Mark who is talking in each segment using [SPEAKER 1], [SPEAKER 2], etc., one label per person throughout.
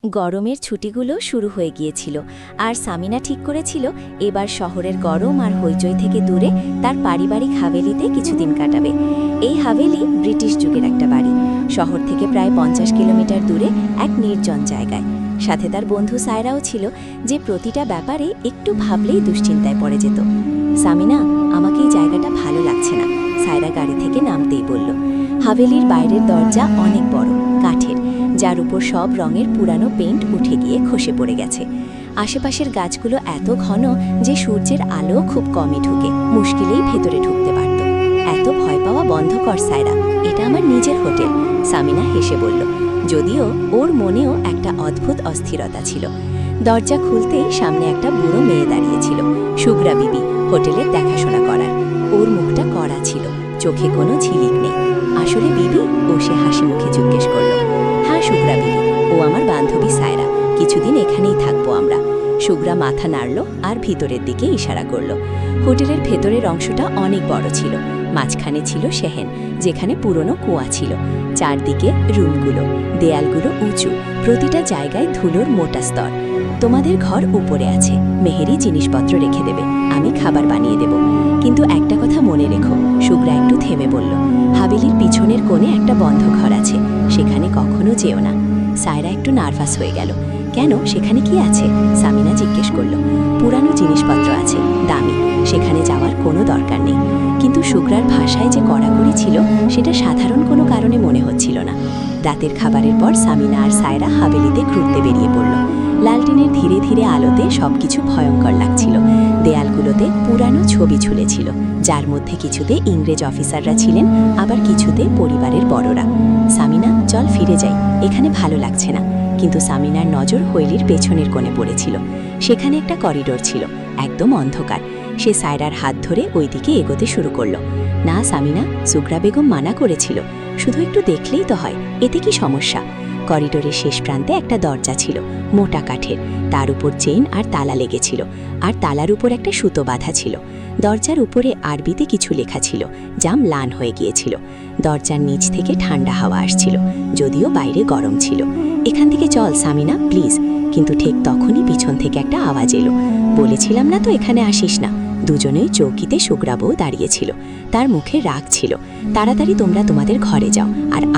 [SPEAKER 1] গরমের ছুটিগুলো শুরু হয়ে গিয়েছিল আর সামিনা ঠিক করেছিল এবার শহরের গরম আর হইচই থেকে দূরে তার পারিবারিক হাভেলিতে কিছুদিন কাটাবে। এই হাভেলি ব্রিটিশ যুগের একটা বাড়ি, শহর থেকে প্রায় 50 কিলোমিটার দূরে এক নির্জন জায়গায়। সাথে তার বন্ধু সায়রাও ছিল, যে প্রতিটা ব্যাপারে একটু ভাবলেই দুশ্চিন্তায় পড়ে যেত। সামিনা, আমাকে এই জায়গাটা ভালো লাগছে না, সায়রা গাড়ি থেকে নামতেই বলল। হাভেলির বাইরের দরজা অনেক বড়, কাঠের, যার উপর সব রঙের পুরানো পেইন্ট উঠে গিয়ে খসে পড়ে গেছে। আশেপাশের গাছগুলো এত ঘন যে সূর্যের আলো খুব কমই ঢুকে, মুশকিলেই ভেতরে ঢুকতে পারত। এত ভয় পাওয়া বন্ধ কর সায়রা, এটা আমার নিজের হোটেল, সামিনা হেসে বলল, যদিও ওর মনেও একটা অদ্ভুত অস্থিরতা ছিল। দরজা খুলতেই সামনে একটা বুড়ো মেয়ে দাঁড়িয়েছিল, শুভ্রা বিবি, হোটেলের দেখাশোনা করার। ওর মুখটা কড়া ছিল, চোখে কোনো ঝিলিক নেই। আসলে বিবি? ও সে হাসি মুখে জিজ্ঞেস করল। হ্যাঁ শুভ্রা বিবি, ও আমার বান্ধবী সায়রা, কিছুদিন এখানেই থাকবো আমরা। শুভ্রা মাথা নাড়ল আর ভিতরের দিকে ইশারা করল। হোটেলের ভেতরের অংশটা অনেক বড় ছিল, মাঝখানে ছিল সেহেন, যেখানে পুরনো কুয়া ছিল। চারদিকে রুমগুলো, দেয়ালগুলো উঁচু, প্রতিটা জায়গায় ধুলোর মোটা স্তর। তোমাদের ঘর উপরে আছে, মেহেরি জিনিসপত্র রেখে দেবে, আমি খাবার বানিয়ে দেব। কিন্তু একটা কথা মনে রেখো, শুভ্রা একটু থেমে বলল, হাভেলির পিছনের কোণে একটা বন্ধ ঘর আছে, সেখানে কখনো যেও না। সায়রা একটু নার্ভাস হয়ে গেল। কেন, সেখানে কি আছে? সামিনা জিজ্ঞেস করল। পুরানো জিনিসপত্র আছে, দামি, সেখানে যাওয়ার কোনো দরকার নেই। কিন্তু শুভ্রার ভাষায় যে কড়াকড়ি ছিল, সেটা সাধারণ কোনো কারণে মনে হচ্ছিল না। রাতের খাবারের পর সামিনা আর সায়রা হাভেলিতে ঘুরতে বেরিয়ে পড়ল। লালটিনের ধীরে ধীরে আলোতে সবকিছু ভয়ঙ্কর লাগছিল। দেয়ালগুলোতে পুরানো ছবি ঝুলেছিল, যার মধ্যে কিছুতে ইংরেজ অফিসাররা ছিলেন, আবার কিছুতে পরিবারের বড়রা। সামিনা, চল ফিরে যাই, এখানে ভালো লাগছে না। কিন্তু সামিনার নজর হৈলির পেছনের কোণে পড়েছিল। সেখানে একটা করিডোর ছিল, একদম অন্ধকার। সে সায়রার হাত ধরে ওই দিকে এগোতে শুরু করল। না সামিনা, সুগরা বেগম মানা করেছিল, শুধু একটু দেখলেই তো হয়, এতে কি সমস্যা? করিডোরের শেষ প্রান্তে একটা দরজা ছিল, মোটা কাঠের, তার উপর চেইন আর তালা লেগেছিল, আর তালার উপর একটা সুতো বাঁধা ছিল। দরজার উপরে আরবিতে কিছু লেখা ছিল, যা ম্লান হয়ে গিয়েছিল। দরজার নিচ থেকে ঠান্ডা হাওয়া আসছিল, যদিও বাইরে গরম ছিল। এখান থেকে চল সামিনা, প্লিজ। কিন্তু ঠিক তখনই পিছন থেকে একটা আওয়াজ এলো। বলেছিলাম না তো এখানে আসিস না। দুজনেই চৌকিতে শুভ্রা বউ দাঁড়িয়েছিল, তার মুখে রাগ ছিল। তাড়াতাড়ি তোমরা তোমাদের ঘরে যাও,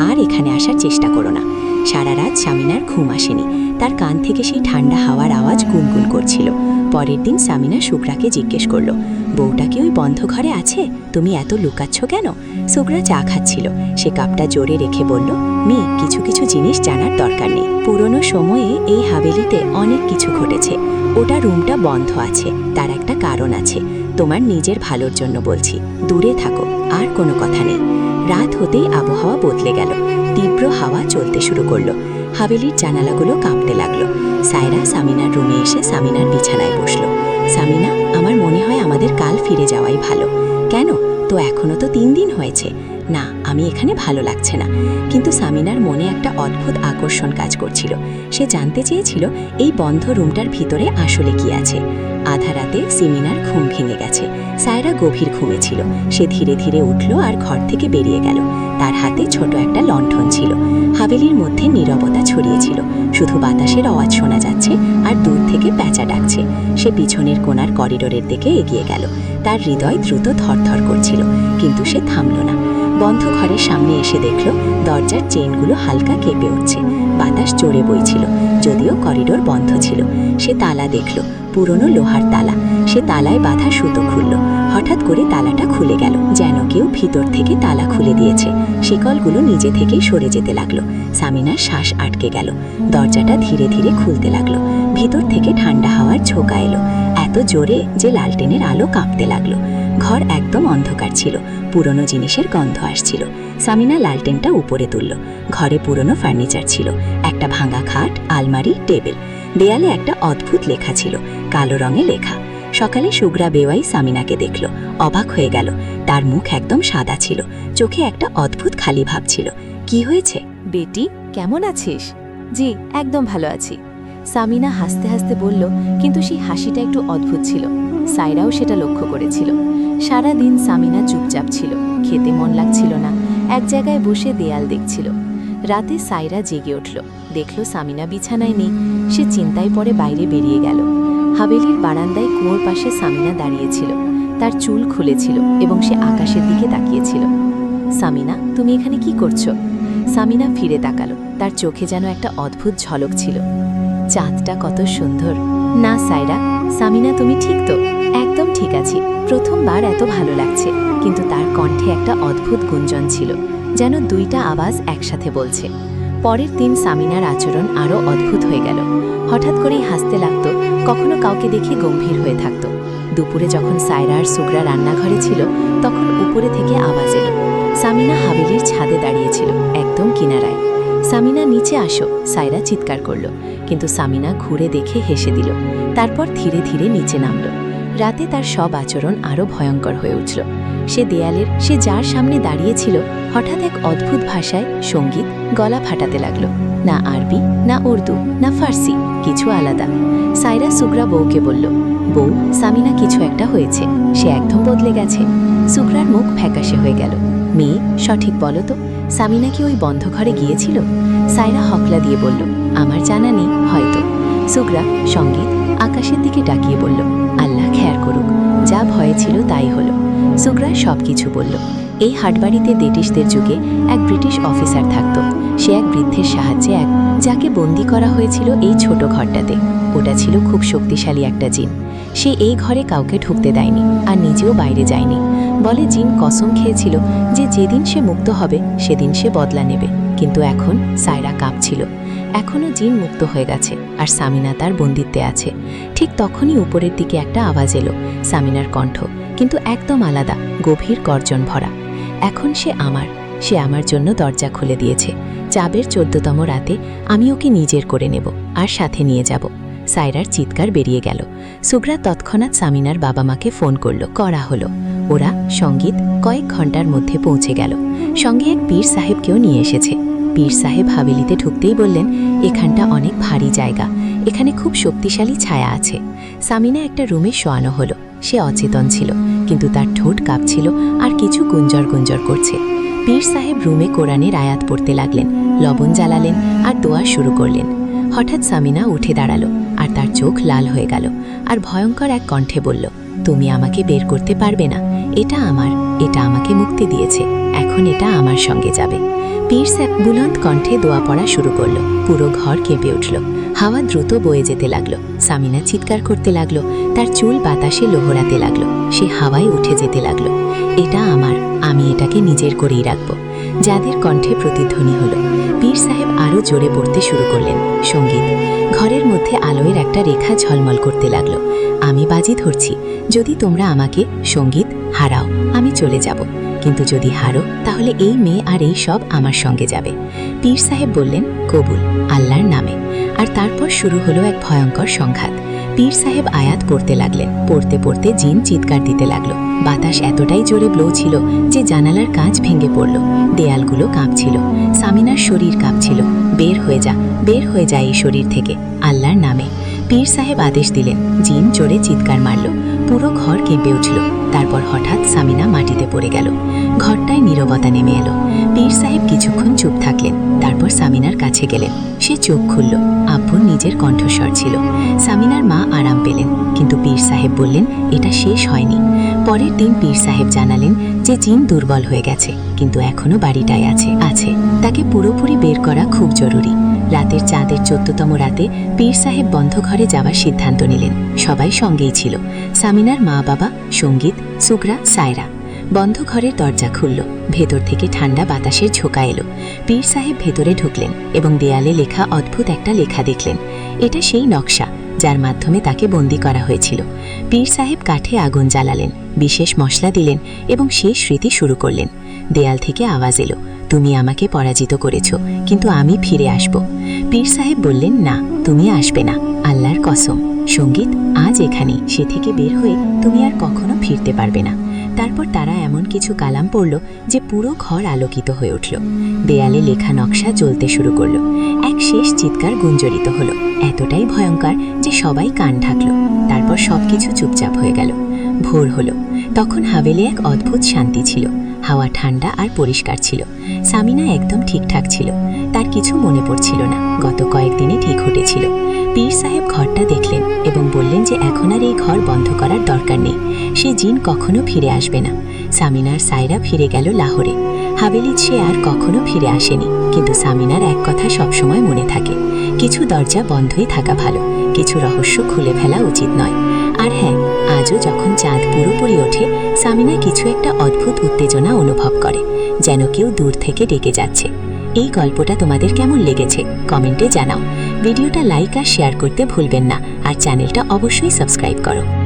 [SPEAKER 1] আর এখানে আসার চেষ্টা করো না। সারা রাত সামিনার ঘুম আসেনি, তার কান থেকে সেই ঠান্ডা হাওয়ার আওয়াজ গুনগুন করছিল। পরের দিন সামিনা শুভ্রাকে জিজ্ঞেস করল, বউটা কি ওই বন্ধ ঘরে আছে? তুমি এত লুকাচ্ছ কেন? শুভ্রা চা খাচ্ছিল, সে কাপটা জোরে রেখে বলল, কিছু কিছু জিনিস জানার দরকার নেই। পুরনো সময়ে এই হাভেলিতে অনেক কিছু ঘটেছে। ওটা রুমটা বন্ধ আছে, তার একটা কারণ আছে। তোমার নিজের ভালোর জন্য বলছি, দূরে থাকো, আর কোনো কথা নেই। রাত হতেই আবহাওয়া বদলে গেল, তীব্র হাওয়া চলতে শুরু করলো। হাভেলির জানালাগুলো কাঁপতে লাগলো। সায়রা সামিনার রুমে এসে সামিনার বিছানায় বসল। সামিনা, আমার মনে হয় আমাদের কাল ফিরে যাওয়াই ভালো। কেন? তো এখনো তো 3 দিন হয়েছে। না, আমি এখানে ভালো লাগছে না। কিন্তু সামিনার মনে একটা অদ্ভুত আকর্ষণ কাজ করছিল। সে জানতে চেয়েছিল এই বন্ধ রুমটার ভিতরে আসলে কি আছে। আধা রাতে সিমিনার ঘুম ভেঙে গেছে। সায়রা গভীর ঘুমেছিল। সে ধীরে ধীরে উঠল আর ঘর থেকে বেরিয়ে গেল। তার হাতে ছোট একটা লণ্ঠন ছিল। হাভেলির মধ্যে নীরবতা ছড়িয়েছিল, শুধু বাতাসের আওয়াজ শোনা যাচ্ছে আর দূর থেকে প্যাঁচা ডাকছে। সে পিছনের কোণার করিডোরের দিকে এগিয়ে গেল। তার হৃদয় দ্রুত থরথর করছিল, কিন্তু সে থামল না। বন্ধ ঘরের সামনে এসে দেখল দরজার চেইনগুলো হালকা কেঁপে উঠছে। বাতাস জোরে বইছিল, যদিও করিডোর বন্ধ ছিল। সে তালা দেখল, পুরনো লোহার তালা। সে তালায় বাঁধা সুতো খুলল। হঠাৎ করে তালাটা খুলে গেল, যেন কেউ ভিতর থেকে তালা খুলে দিয়েছে। শিকলগুলো নিজে থেকেই সরে যেতে লাগলো। সামিনার শ্বাস আটকে গেল। দরজাটা ধীরে ধীরে খুলতে লাগলো। ভিতর থেকে ঠান্ডা হাওয়ার ঝোঁকা এলো, এত জোরে যে লালটেনের আলো কাঁপতে লাগলো। ঘর একদম অন্ধকার ছিল, পুরনো জিনিসের গন্ধ আসছিল। সামিনা লালটেনটা উপরে তুলল। ঘরে পুরনো ফার্নিচার ছিল, একটা ভাঙা খাট, আলমারি, টেবিল। দেয়ালে একটা অদ্ভুত লেখা ছিল, কালো রঙে লেখা। সকালে শুভ্রা বেওয়াই সামিনাকে দেখল, অবাক হয়ে গেল। তার মুখ একদম সাদা ছিল, চোখে একটা অদ্ভুত খালি ভাব ছিল। কি হয়েছে
[SPEAKER 2] বেটি, কেমন আছিস? জি, একদম ভালো আছি, সামিনা হাসতে হাসতে বলল, কিন্তু সেই হাসিটা একটু অদ্ভুত ছিল। সায়রাও সেটা লক্ষ্য করেছিল। সারা দিন সামিনা চুপচাপ ছিল, খেতে মন লাগছিল না, এক জায়গায় বসে দেয়াল দেখছিল। রাতে সাইরা জেগে উঠল, দেখল সামিনা বিছানায় নেই। সে চিন্তায় পড়ে বাইরে বেরিয়ে গেল। হাভেলির বারান্দায় কুয়োর পাশে সামিনা দাঁড়িয়েছিল। তার চুল খুলেছিল এবং সে আকাশের দিকে তাকিয়েছিল। সামিনা, তুমি এখানে কি করছো? সামিনা ফিরে তাকালো। তার চোখে যেন একটা অদ্ভুত ঝলক ছিল। চাঁদটা কত সুন্দর। না সাইরা, সামিনা তুমি ঠিক তো? একদম ঠিক আছি। প্রথমবার এত ভালো লাগছে। কিন্তু তার কণ্ঠে একটা অদ্ভুত গুঞ্জন ছিল, যেন দুইটা আওয়াজ একসাথে বলছে। পরের দিন সামিনার আচরণ আরও অদ্ভুত হয়ে গেল। হঠাৎ করেই হাসতে লাগতো, কখনো কাউকে দেখে গম্ভীর হয়ে থাকত। দুপুরে যখন সাইরা আর সুগরা রান্নাঘরে ছিল, তখন উপরে থেকে আওয়াজ এলো। সামিনা হাভেলির ছাদে দাঁড়িয়েছিল, একদম কিনারায়। সামিনা, নিচে আসো, সাইরা চিৎকার করল। কিন্তু সামিনা ঘুরে দেখে হেসে দিল। তারপর ধীরে ধীরে নিচে নামল। রাতে তার সব আচরণ আরও ভয়ঙ্কর হয়ে উঠল। সে যার সামনে দাঁড়িয়েছিল, হঠাৎ এক অদ্ভুত ভাষায় সঙ্গীত গলা ফাটাতে লাগলো। না আরবি, না উর্দু, না ফার্সি, কিছু আলাদা। সাইরা সুগরা বউকে বলল, বউ, সামিনা কিছু একটা হয়েছে, সে একদম বদলে গেছে। সুগরার মুখ ফ্যাকাশে হয়ে গেল। মেয়ে, সঠিক বলো তো, সামিনা কি ওই বন্ধ ঘরে গিয়েছিল? সাইরা হকলা দিয়ে বলল, আমার জানা নেই, হয়তো। সুগরা সঙ্গীত আকাশের দিকে ডাকিয়ে বলল, আল্লাহ খেয়ার করুক, যা ভয়ে ছিল তাই হলো। সুগরা সব কিছু বলল। এই হাটবাড়িতে ব্রিটিশদের যুগে এক ব্রিটিশ অফিসার থাকত। সে এক বৃদ্ধের সাহায্যে যাকে বন্দি করা হয়েছিল এই ছোট ঘরটাতে। ওটা ছিল খুব শক্তিশালী একটা জিন। সে এই ঘরে কাউকে ঢুকতে দেয়নি, আর নিজেও বাইরে যায়নি। বলে জিন কসম খেয়েছিল যে যেদিন সে মুক্ত হবে সেদিন সে বদলা নেবে। কিন্তু এখন সাইরা কাঁপছিল। এখনও জিন মুক্ত হয়ে গেছে, আর সামিনা তার বন্দিত্বে আছে। ঠিক তখনই উপরের দিকে একটা আওয়াজ এলো, সামিনার কণ্ঠ, কিন্তু একদম আলাদা, গভীর গর্জন ভরা। এখন সে আমার জন্য দরজা খুলে দিয়েছে। চাবের 14তম রাতে আমি ওকে নিজের করে নেব আর সাথে নিয়ে যাব। সাইরার চিৎকার বেরিয়ে গেল। সুগরা তৎক্ষণাৎ সামিনার বাবা মাকে ফোন করা হলো। ওরা সঙ্গীত কয়েক ঘন্টার মধ্যে পৌঁছে গেল। সঙ্গে এক পীর সাহেবকেও নিয়ে এসেছে। পীর সাহেব হাভেলিতে ঢুকতেই বললেন, এখানটা অনেক ভারী জায়গা, এখানে খুব শক্তিশালী ছায়া আছে। সামিনা একটা রুমে শোয়ানো হলো। সে অচেতন ছিল, কিন্তু তার ঠোঁট কাঁপছিল আর কিছু গুঞ্জর গুঞ্জর করছে। পীর সাহেব রুমে কোরআনের আয়াত পড়তে লাগলেন, লবণ জ্বালালেন আর দোয়া শুরু করলেন। হঠাৎ সামিনা উঠে দাঁড়ালো, আর তার চোখ লাল হয়ে গেল, আর ভয়ঙ্কর এক কণ্ঠে বলল, তুমি আমাকে বের করতে পারবে না, এটা আমাকে মুক্তি দিয়েছে, এখন এটা আমার সঙ্গে যাবে। পীর সাহেব বুলন্দ কণ্ঠে দোয়া পড়া শুরু করল। পুরো ঘর কেঁপে উঠল। হাওয়া দ্রুত বয়ে যেতে লাগলো। সামিনা চিৎকার করতে লাগলো, তার চুল বাতাসে লহরাতে লাগলো। সে হাওয়ায় উঠে যেতে লাগলো। এটা আমার, আমি এটাকে নিজের করেই রাখব। যাদের কণ্ঠে প্রতিধ্বনি হলো। পীর সাহেব আরও জোরে পড়তে শুরু করলেন, সঙ্গীত। ঘরের মধ্যে আলোয়ের একটা রেখা ঝলমল করতে লাগলো। আমি বাজি ধরছি, যদি তোমরা আমাকে সঙ্গীত হারাও, আমি চলে যাব, কিন্তু যদি হারো তাহলে এই মেয়ে আর এই সব আমার সঙ্গে যাবে। পীর সাহেব বললেন, কবুল, আল্লাহর নামে। আর তারপর শুরু হলো এক ভয়ঙ্কর সংঘাত। পীর সাহেব আয়াত পড়তে লাগলেন। পড়তে পড়তে জিন চিৎকার দিতে লাগলো। বাতাস এতটাই জোরে ব্লো ছিল যে জানালার কাঁচ ভেঙে পড়ল। দেয়ালগুলো কাঁপছিল। সামিনার শরীর কাঁপছিল। বের হয়ে যায় এই শরীর থেকে, আল্লাহর নামে। পীর সাহেব আদেশ দিলেন। জিন জোরে চিৎকার মারল। পুরো ঘর কেঁপে উঠল। তারপর হঠাৎ সামিনা মাটিতে পড়ে গেল। ঘরটায় নীরবতা নেমে এলো। পীর সাহেব কিছুক্ষণ চুপ থাকলেন। তারপর সামিনার কাছে গেলেন। সে চোখ খুলল। আব্বুর নিজের কণ্ঠস্বর ছিল। সামিনার মা আরাম পেলেন, কিন্তু পীর সাহেব বললেন, এটা শেষ হয়নি। পরের দিন পীর সাহেব জানালেন যে জিন দুর্বল হয়ে গেছে, কিন্তু এখনো বাড়িটায় আছে। তাকে পুরোপুরি বের করা খুব জরুরি। রাতের চাঁদের 14তম রাতে পীর সাহেব বন্ধ ঘরে যাওয়ার সিদ্ধান্ত নিলেন। সবাই সঙ্গেই ছিল, সামিনার মা বাবা, সঙ্গীত, সুগরা, সায়রা। বন্ধ ঘরের দরজা খুলল। ভেতর থেকে ঠান্ডা বাতাসের ঝোঁকা এলো। পীর সাহেব ভেতরে ঢুকলেন এবং দেয়ালে লেখা অদ্ভুত একটা লেখা দেখলেন। এটা সেই নকশা যার মাধ্যমে তাকে বন্দি করা হয়েছিল। পীর সাহেব কাঠে আগুন জ্বালালেন, বিশেষ মশলা দিলেন এবং শেষ স্মৃতি শুরু করলেন। দেয়াল থেকে আওয়াজ এলো, তুমি আমাকে পরাজিত করেছ, কিন্তু আমি ফিরে আসব। পীর সাহেব বললেন, না, তুমি আসবে না, আল্লাহর কসম। সঙ্গীত, আজ এখানেই, সে থেকে বের হয়ে তুমি আর কখনো ফিরতে পারবে না। তারপর তারা এমন কিছু কালাম পড়ল যে পুরো ঘর আলোকিত হয়ে উঠল। দেয়ালে লেখা নকশা জ্বলতে শুরু করল। এক শেষ চিৎকার গুঞ্জরিত হলো, এতটাই ভয়ঙ্কর যে সবাই কান ঢাকল। তারপর সবকিছু চুপচাপ হয়ে গেল। ভোর হলো। তখন হাভেলি এক অদ্ভুত শান্তি ছিল। হাওয়া ঠান্ডা আর পরিষ্কার ছিল। সামিনা একদম ঠিকঠাক ছিল। তাই আর কিছু মনে পড়ছিল না। গত কয়েকদিনই ঠিক ঘটেছিল। পীর সাহেব ঘরটা দেখলেন এবং বললেন যে এখন আর এই ঘর বন্ধ করার দরকার নেই। সে জিন কখনো ফিরে আসবে না। সামিনার সায়রা ফিরে গেল লাহোরে। হাভেলি সে আর কখনো ফিরে আসেনি। কিন্তু সামিনার এক কথা সবসময় মনে থাকে, কিছু দরজা বন্ধই থাকা ভালো, কিছু রহস্য খুলে ফেলা উচিত নয়। আর হ্যাঁ, আজও যখন চাঁদ পুরোপুরি ওঠে, সামিনা কিছু একটা অদ্ভুত উত্তেজনা অনুভব করে, যেন কেউ দূর থেকে ডেকে যাচ্ছে। এই গল্পটা তোমাদের কেমন লেগেছে কমেন্টে জানাও। ভিডিওটা লাইক আর শেয়ার করতে ভুলবেন না, আর চ্যানেলটা অবশ্যই সাবস্ক্রাইব করো।